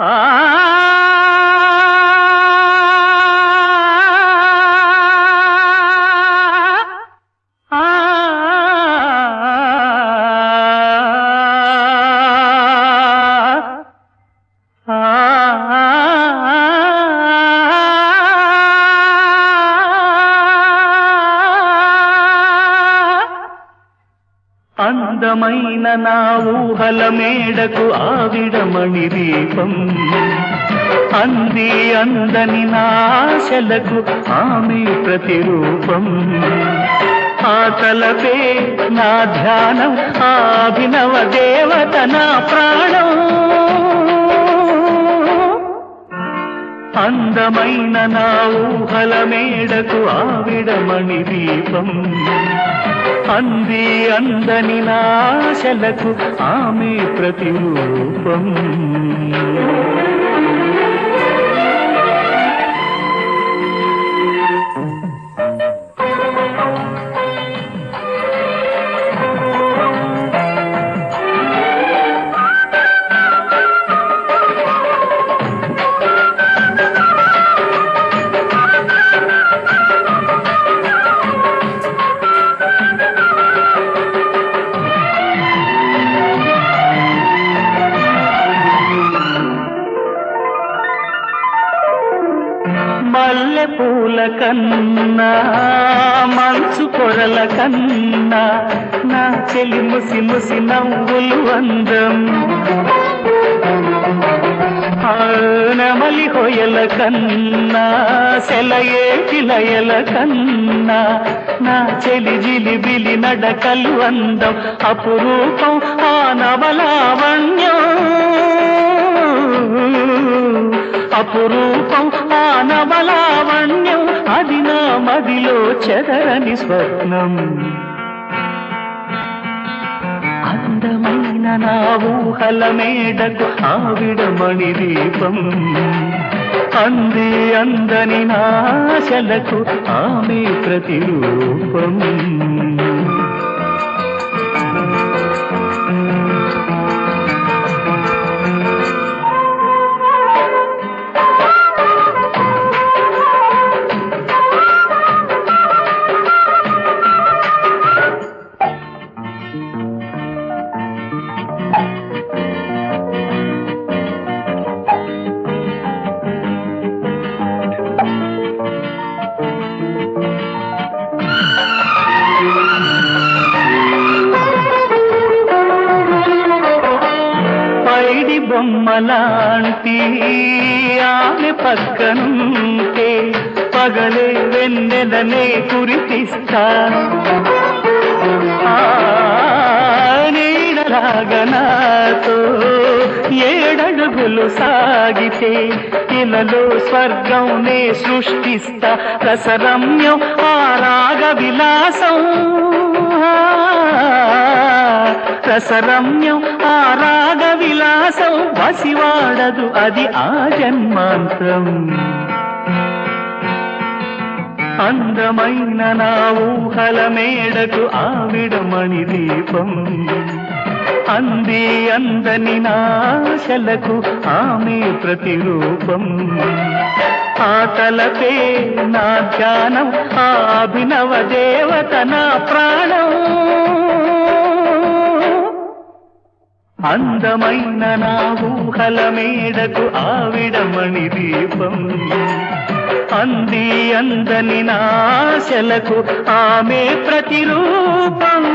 ఆ అందమైన నా ఊహల మేడకు ఆవిడమణి దీపం అంది అందని నా ఆశలకు ఆమె ప్రతిరూపం ఆ తలపే నా ధ్యానం ఆ అభినవ దేవత నా ప్రాణం అందమైన నా ఊహల మేడకు ఆవిడమణి దీపం అంది అందని నాశలకు ఆమె ప్రతిరూపం మల్లె పూల కన్నా మంచు పొరల కన్నా నా చెలి ముసి ముసి నవ్వులు అందం నెమలి హొయల కన్నా సెలయేటి లయల కన్నా నా చెలి జిలిబిలి నడకలు అందం అపురూపం ఆ నవలావణ్యం అపురూపం ఆ నవలావణ్యం అది నా మదిలో చెదరని స్వప్నం అందమైన నా ఊహల మేడకు ఆవిడమణి దీపం అంది అందని నాశలకు ఆమె ప్రతిరూపం బొమ్మలాంటి ఆమె పక్కనుంటే పగలే వెన్నెలనే కురిపిస్తా నీడలాగా నాతో ఏడడుగులు సాగితే ఇలలో స్వర్గంనే సృష్టిస్తా రసరమ్యం ఆ రాగ విలాసం రసరమ్యం ఆ రాగ విలాసం వసివాడదు అది ఆ జన్మాంతం అందమైన నా ఊహల మేడకు ఆవిడమణి దీపం అంది అందని నాశలకు ఆమె ప్రతిరూపం ఆ తలపే నా ధ్యానం ఆ అభినవ దేవత నా ప్రాణం అందమైన నా ఊహల మేడకు ఆవిడమణి దీపం అంది అందని నాశలకు ఆమె ప్రతిరూపం